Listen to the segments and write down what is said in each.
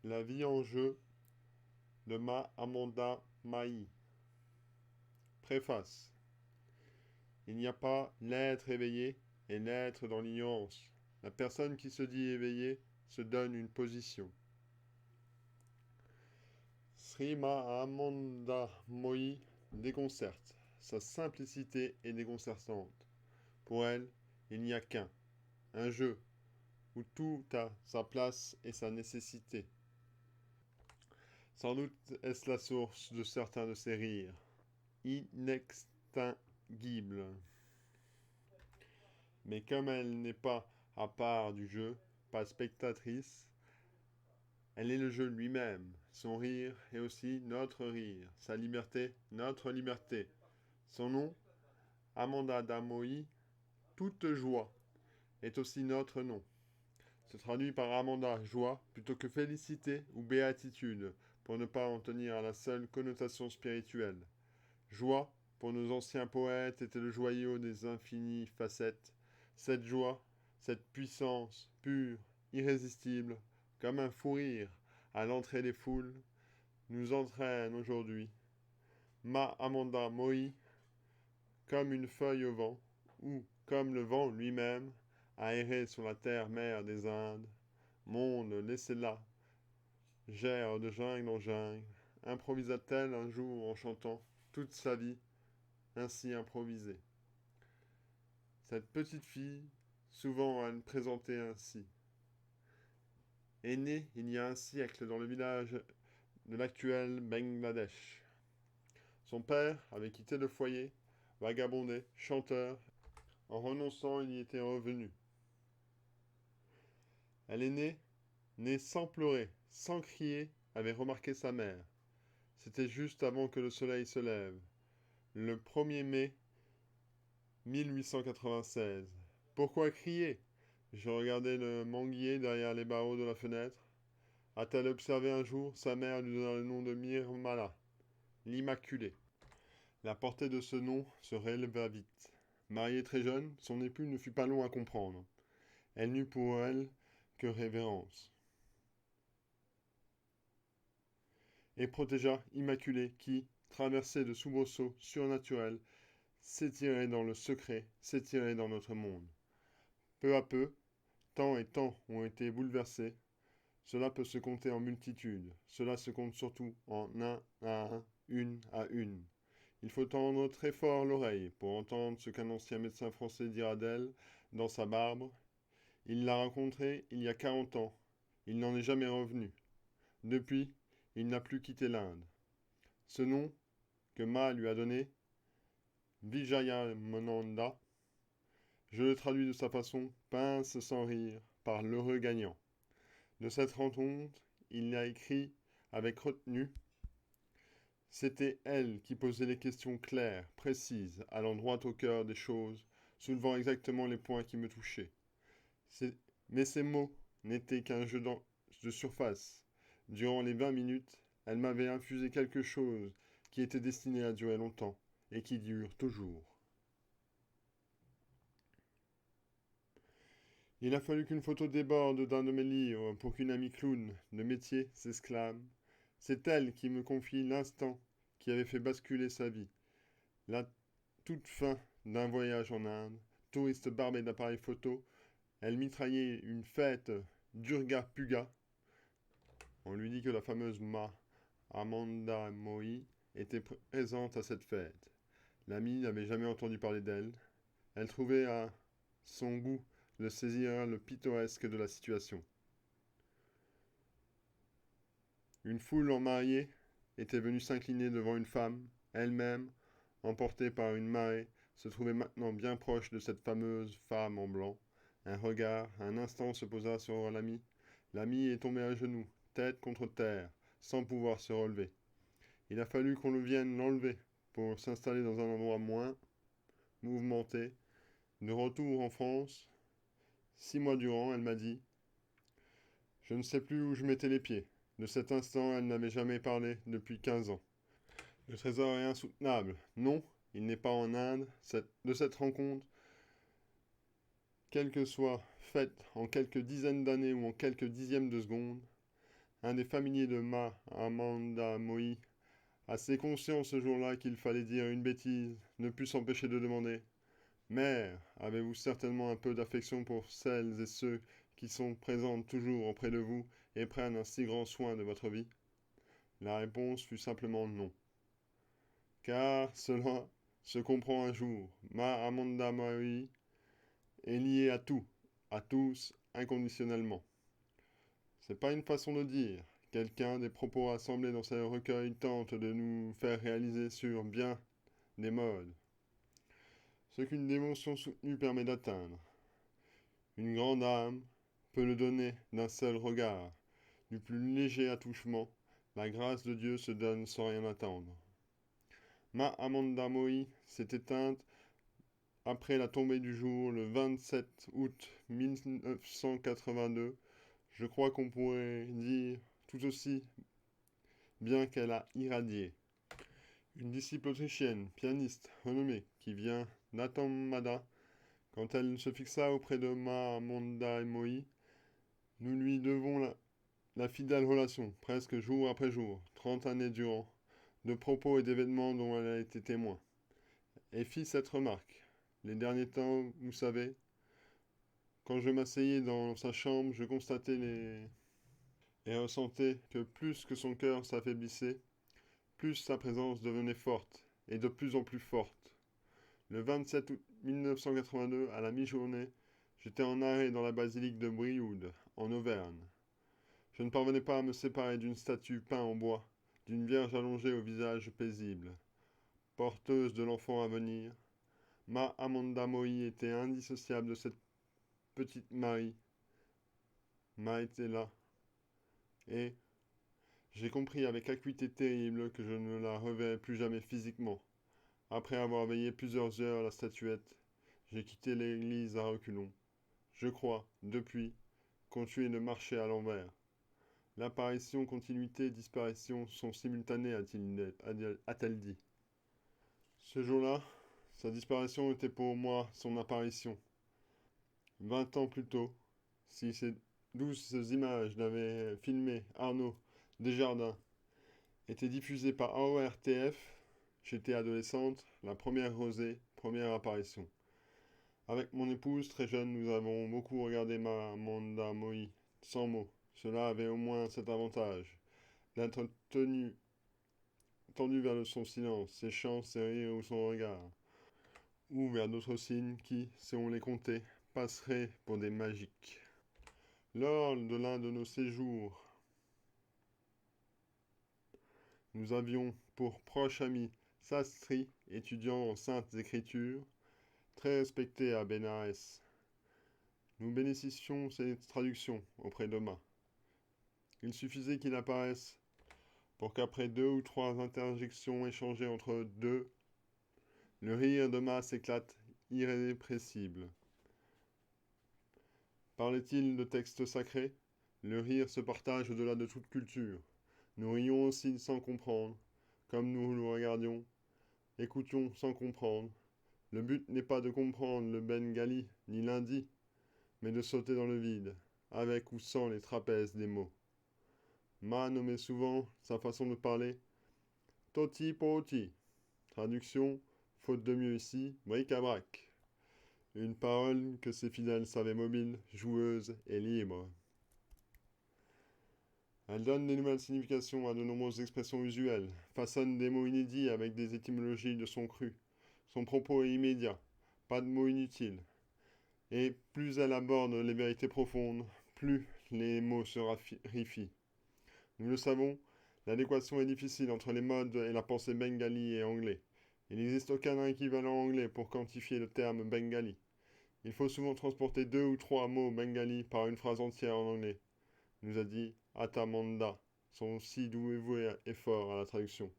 La vie en jeu de Ma Amanda Mai. Préface. Il n'y a pas l'être éveillé et l'être dans l'ignorance. La personne qui se dit éveillée se donne une position. Sri Mahamanda Moi déconcerte. Sa simplicité est déconcertante. Pour elle, il n'y a qu'un, un jeu, où tout a sa place et sa nécessité. Sans doute est-ce la source de certains de ses rires, inextinguibles. Mais comme elle n'est pas à part du jeu, pas spectatrice, elle est le jeu lui-même. Son rire est aussi notre rire, sa liberté, notre liberté. Son nom, Amanda Damoy, toute joie, est aussi notre nom. Se traduit par Amanda, joie, plutôt que félicité ou béatitude, pour ne pas en tenir à la seule connotation spirituelle. Joie, pour nos anciens poètes, était le joyau des infinies facettes. Cette joie, cette puissance pure, irrésistible, comme un fou rire à l'entrée des foules, nous entraîne aujourd'hui. Ma Amanda Moi, comme une feuille au vent, ou comme le vent lui-même, a erré sur la terre-mère des Indes. Monde, laissez-la, gère de jungle en jungle, improvisa-t-elle un jour en chantant toute sa vie, ainsi improvisée. Cette petite fille, souvent à présenter ainsi, est née il y a un siècle dans le village de l'actuel Bangladesh. Son père avait quitté le foyer, vagabondé, chanteur, en renonçant il y était revenu. Elle est née sans pleurer, sans crier, avait remarqué sa mère. C'était juste avant que le soleil se lève, le 1er mai 1896. Pourquoi crier? Je regardais le manguier derrière les barreaux de la fenêtre. A-t-elle observé un jour, sa mère lui donna le nom de Nirmala, l'Immaculée. La portée de ce nom se releva vite. Mariée très jeune, son époux ne fut pas long à comprendre. Elle n'eut pour elle que révérence. Et protégea Immaculée qui, traversée de soubresauts surnaturels, s'étirait dans le secret, s'étirait dans notre monde. Peu à peu, temps et temps ont été bouleversés. Cela peut se compter en multitudes. Cela se compte surtout en un à un, une à une. Il faut tendre très fort l'oreille pour entendre ce qu'un ancien médecin français dira d'elle dans sa barbe. Il l'a rencontrée il y a 40 ans. Il n'en est jamais revenu. Depuis, il n'a plus quitté l'Inde. Ce nom que Ma lui a donné, Vijayamananda, je le traduis de sa façon, pince sans rire, par l'heureux gagnant. De cette rencontre, il a écrit avec retenue. C'était elle qui posait les questions claires, précises, allant droit au cœur des choses, soulevant exactement les points qui me touchaient. Mais ces mots n'étaient qu'un jeu de surface. Durant les 20 minutes, elle m'avait infusé quelque chose qui était destiné à durer longtemps et qui dure toujours. Il a fallu qu'une photo déborde d'un de mes livres pour qu'une amie clown de métier s'exclame. C'est elle qui me confie l'instant qui avait fait basculer sa vie. La toute fin d'un voyage en Inde, touriste barbé d'appareils photo, elle mitraillait une fête d'Urga Puga. On lui dit que la fameuse Ma Amanda Moi était présente à cette fête. L'amie n'avait jamais entendu parler d'elle. Elle trouvait à son goût de saisir le pittoresque de la situation. Une foule en mariée était venue s'incliner devant une femme, elle-même, emportée par une marée, se trouvait maintenant bien proche de cette fameuse femme en blanc. Un regard, un instant se posa sur l'ami. L'ami est tombé à genoux, tête contre terre, sans pouvoir se relever. Il a fallu qu'on le vienne l'enlever pour s'installer dans un endroit moins mouvementé. De retour en France, 6 mois durant, elle m'a dit « Je ne sais plus où je mettais les pieds ». De cet instant, elle n'avait jamais parlé depuis 15 ans. Le trésor est insoutenable. Non, il n'est pas en Inde. De cette rencontre, quelle que soit faite en quelques dizaines d'années ou en quelques dixièmes de secondes, un des familiers de Amanda Moi, assez conscient ce jour-là qu'il fallait dire une bêtise, ne put s'empêcher de demander: Mère, avez-vous certainement un peu d'affection pour celles et ceux qui sont présents toujours auprès de vous et prennent un si grand soin de votre vie? La réponse fut simplement non. Car cela se comprend un jour. Amanda Moi est liée à tout, à tous, inconditionnellement. C'est pas une façon de dire. Quelqu'un des propos rassemblés dans ce recueil tente de nous faire réaliser sur bien des modes ce qu'une dévotion soutenue permet d'atteindre. Une grande âme peut le donner d'un seul regard. Du plus léger attouchement, la grâce de Dieu se donne sans rien attendre. Amanda Moi s'est éteinte après la tombée du jour le 27 août 1982. Je crois qu'on pourrait dire tout aussi bien qu'elle a irradié. Une disciple autrichienne, pianiste renommée, qui vient d'Atamada, quand elle se fixa auprès de Amanda Moi, nous lui devons la fidèle relation, presque jour après jour, 30 années durant, de propos et d'événements dont elle a été témoin. Et fit cette remarque. Les derniers temps, vous savez, quand je m'asseyais dans sa chambre, je constatais et ressentais que plus que son cœur s'affaiblissait, plus sa présence devenait forte, et de plus en plus forte. Le 27 août 1982, à la mi-journée, j'étais en arrêt dans la basilique de Brioude, en Auvergne. Je ne parvenais pas à me séparer d'une statue peinte en bois, d'une vierge allongée au visage paisible, porteuse de l'enfant à venir. Amanda Moi était indissociable de cette petite Marie. Était là. Et j'ai compris avec acuité terrible que je ne la reverrais plus jamais physiquement. Après avoir veillé plusieurs heures à la statuette, j'ai quitté l'église à reculons. Je crois, depuis, continuer de marcher à l'envers. L'apparition, continuité, disparition sont simultanées, a-t-elle dit. Ce jour-là, sa disparition était pour moi son apparition. 20 ans plus tôt, si ces douces images n'avaient filmé Arnaud Desjardins étaient diffusées par ORTF, j'étais adolescente, la première rosée, première apparition. Avec mon épouse, très jeune, nous avons beaucoup regardé Amanda Moi, sans mots. Cela avait au moins cet avantage, d'être tendu vers son silence, ses chants, ses rires ou son regard, ou vers d'autres signes qui, si on les comptait, passeraient pour des magiques. Lors de l'un de nos séjours, nous avions pour proche ami Sastri, étudiant en saintes écritures, très respecté à Bénarès. Nous bénéficions ses traductions auprès d'Oma. Il suffisait qu'il apparaisse pour qu'après 2 ou 3 interjections échangées entre deux, le rire d'Oma s'éclate irrépressible. Parlait-il de textes sacrés? Le rire se partage au-delà de toute culture. Nous rions aussi sans comprendre, comme nous le regardions, écoutions sans comprendre. Le but n'est pas de comprendre le bengali ni l'hindi, mais de sauter dans le vide, avec ou sans les trapèzes des mots. Ma nommait souvent sa façon de parler Toti Poti. Traduction, faute de mieux ici, bric-à-brac. Une parole que ses fidèles savaient mobile, joueuse et libre. Elle donne des nouvelles significations à de nombreuses expressions usuelles, façonne des mots inédits avec des étymologies de son cru. Son propos est immédiat, pas de mots inutiles. Et plus elle aborde les vérités profondes, plus les mots se raréfient. Nous le savons, l'adéquation est difficile entre les modes et la pensée bengali et anglais. Il n'existe aucun équivalent anglais pour quantifier le terme bengali. Il faut souvent transporter 2 ou 3 mots bengali par une phrase entière en anglais, nous a dit Atamanda, son si doué effort à la traduction.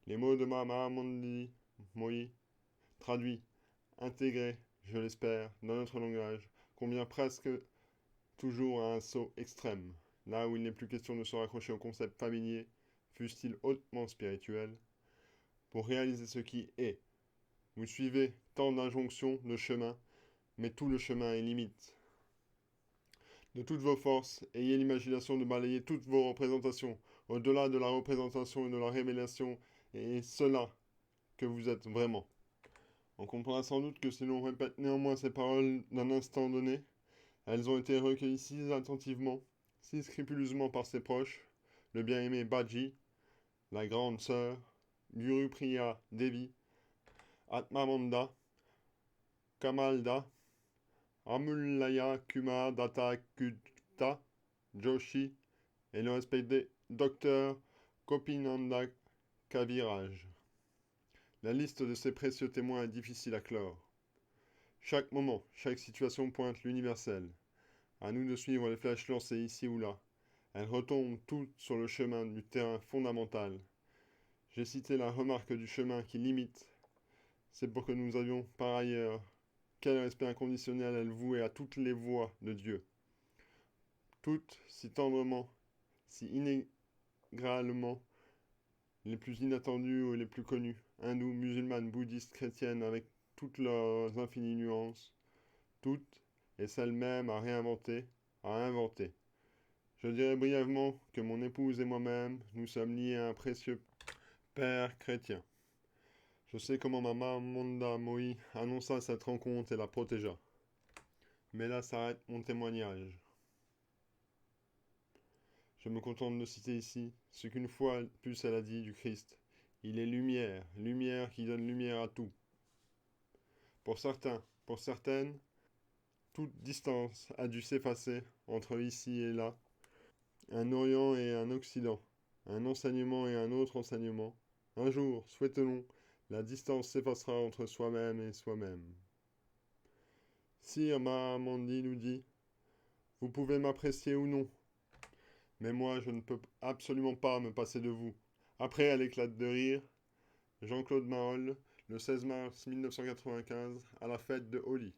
Les mots de Amanda Moi, traduits, intégrés, je l'espère, dans notre langage, convient presque toujours à un saut extrême, là où il n'est plus question de se raccrocher aux concepts familiers, fussent-ils hautement spirituels, pour réaliser ce qui est. Vous suivez tant d'injonctions, de chemins, mais tout le chemin est limite. De toutes vos forces, ayez l'imagination de balayer toutes vos représentations, au-delà de la représentation et de la révélation, et cela que vous êtes vraiment. On comprendra sans doute que si l'on répète néanmoins ces paroles d'un instant donné, elles ont été recueillies si attentivement, si scrupuleusement par ses proches, le bien-aimé Baji, la grande sœur, Gurupriya Devi, Atmamanda, Kamalda, Amulaya Kumar Datta Gupta, Joshi et le respecté Dr Gopinanda Kaviraj. La liste de ces précieux témoins est difficile à clore. Chaque moment, chaque situation pointe l'universel. À nous de suivre les flèches lancées ici ou là. Elles retombent toutes sur le chemin du terrain fondamental. J'ai cité la remarque du chemin qui limite. C'est pour que nous avions par ailleurs quel respect inconditionnel elle vouait à toutes les voies de Dieu. Toutes si tendrement, si inégalement, les plus inattendues ou les plus connues, hindoues, musulmanes, bouddhistes, chrétiennes, avec toutes leurs infinies nuances, toutes, et celles mêmes à réinventer, à inventer. Je dirais brièvement que mon épouse et moi-même, nous sommes liés à un précieux père chrétien. Je sais comment maman Monda Moi annonça cette rencontre et la protégea. Mais là s'arrête mon témoignage. Je me contente de citer ici ce qu'une fois plus elle a dit du Christ. Il est lumière, lumière qui donne lumière à tout. Pour certains, pour certaines, toute distance a dû s'effacer entre ici et là, un Orient et un Occident, un enseignement et un autre enseignement. Un jour, souhaitons-le, la distance s'effacera entre soi-même et soi-même. Sire Mahamandi nous dit, vous pouvez m'apprécier ou non, mais moi je ne peux absolument pas me passer de vous. Après, elle éclate de rire. Jean-Claude Mahol, le 16 mars 1995, à la fête de Holi.